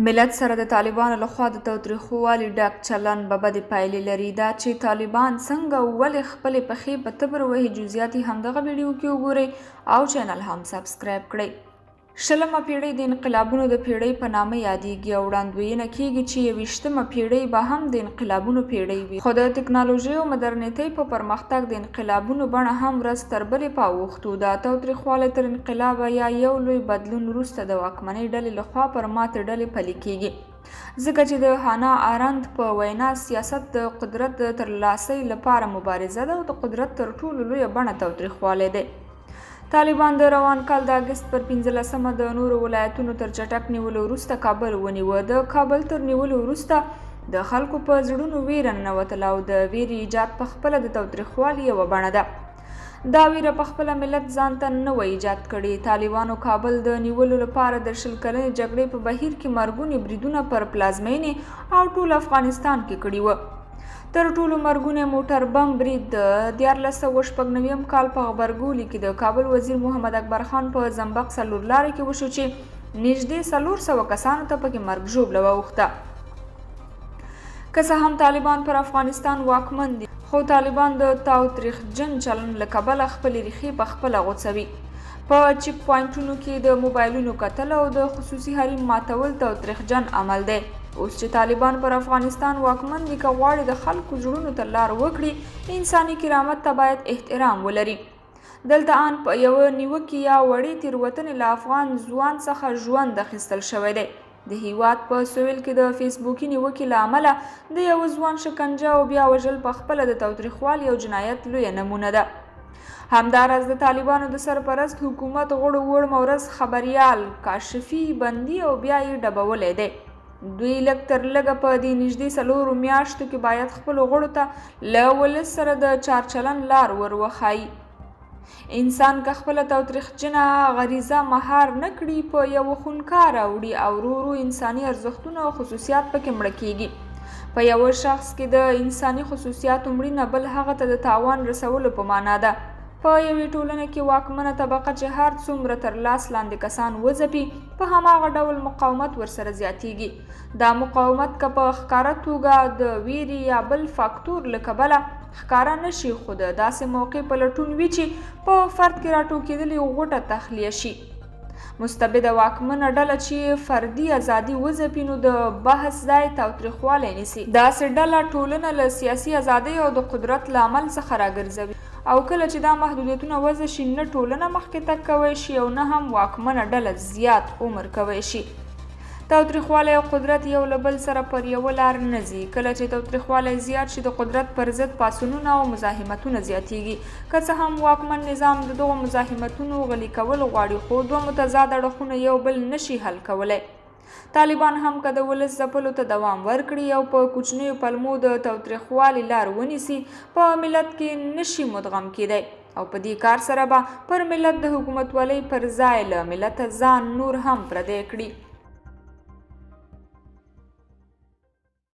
ملت سره د طالبانو لخوا د تاوتریخوالي ډک چلن به بدې پایلې لري. دا چې طالبان څنګه ولې خپلې پښې په تبر وهي جزئیات یې همدغه ویډیو کې وګورئ او چینل هم سبسکرایب کړئ. شلمه پیړۍ د انقلابونو د پیړۍ په نامه یادېږي او وړاندوینه کیږي چې 21مه پیړۍ به هم د انقلابونو پیړۍ وي، خو د ټکنالوژۍ او مدرنیتۍ په پرمختګ د انقلابونو بڼه هم ورځ تر بلې په اوښتو ده. تاوتریخوالی تر انقلابه یا یو لوی بدلون وروسته د واکمنۍ ډلې لخوا پر ماتې ډلې پلي کیږي، ځکه چې د هانا آرند په وینا سیاست د قدرت د ترلاسۍ لپاره مبارزه ده او د قدرت تر ټولو لویه بڼه تاوتریخوالی دی. طالبان د روان کال د اګست پر 15مه د نورو ولایتونو تر چټک نیولو وروسته کابل ونیوه. د کابل تر نیولو وروسته د خلکو په زړونو ویره ننوتله او د ویرې ایجاد په خپله د تاوتریخوالي یوه بڼه ده. دا ویره په خپله ملت ځان ته نه وه ایجاد کړې. طالبانو کابل د نیولو لپاره د 10 کلنې جګړې په بهیر کې مرګونې بریدونه پر پلازمینې او ټول افغانستان کې کړي وه. تر ټولو مرګونی موټر بم برید د 1496 کال په غبرګولي کې د کابل وزیر محمد اکبر خان په زنبق څلور لارې کې وشو چې نږدې 400 کسانو ته پکې مرګ ژوبله واوښته. که څه هم طالبان پر افغانستان واکمن دي، خو طالبان د تاوتریخجن چلن له کبله خپلې ریښې په خپله غوڅوي. په چیک پواینټونو کې د موبایلونو کتل او د خصوصي حریم ماتول تاوتریخجن عمل دی. اوس چې طالبان پر افغانستان واکمن دي، که غواړي د خلکو زړونو ته لار وکړي، انساني کرامت ته باید احترام ولري. دلته ان په یوه نیوکې یا وړې تېروتنې له افغان ځوان څخه ژوند اخیستل شوی دی. د هیواد په سویل کې د فیسبوکي نیوکې له امله د یوه ځوان شکنجه او بیا وژل په خپله د تاوتریخوالي او جنایت لویه نمونه ده. همداراز د طالبانو د سرپرست حکومت غړو وړمه ورځ خبریال کاشفي بندي او بیا یې ډبولی دی. دوی لږ تر لږه په دې نږدې 4 میاشتو کې باید خپلو غړو ته له ولس سره د چارچلن لار ور وښایي. انسان که خپله تاوتریخجنه غریزه مهار نه کړي، په یوه خونکاره اوړي او ورو ورو انساني ارزښتونه او خصوصیات پکې مړه کیږي. په یوه شخص کې د انساني خصوصیاتو مړینه بل هغه ته د تاوان رسولو په معنا ده. په یوې ټولنه کې واکمنه طبقه چې هر څومره تر لاس لاندې کسان وځپي، په هماغه ډول مقاومت ورسره زیاتیږي. دا مقاومت که په ښکاره توګه د ویرې یا بل فاکتور له کبله ښکاره نه شي، خو د داسې موقع په لټون وي چې په فرد کې راټوکېدلې غوټه تخلیه شي. مستبده واکمنه ډله چې فردي ازادي وځپي، نو د بحث ځای تاوتریخوالی نیسي. داسې ډله ټولنه له سیاسي ازادۍ او د قدرت له عمل څخه راګرځوي، او کله چې دا محدودیتونه وضع شي، نه ټولنه مخکې تګ کوی شي او نه هم واکمنه ډله زیات عمر کوی شي. تاوتریخوالی او قدرت یو له بل سره پر یوه لار نه ځي. کله چې تاوتریخوالی زیات شي، د قدرت پر ضد پاڅونونه او مزاحمتونه زیاتیږي. که څه هم واکمن نظام د دغو مزاحمتونو غلي کول غواړي، خو دوه متضاد اړخونه یو بل نشي حل کولی. طالبان هم که د ولس ځپلو ته دوام ورکړي او په کوچنیو پلمو د تاوتریخوالي لار ونیسي، په ملت کې نشي مدغم کیدی او په دې کار سره به پر ملت د حکومتولۍ پر ځای له ملته ځان نور هم پردی کړي.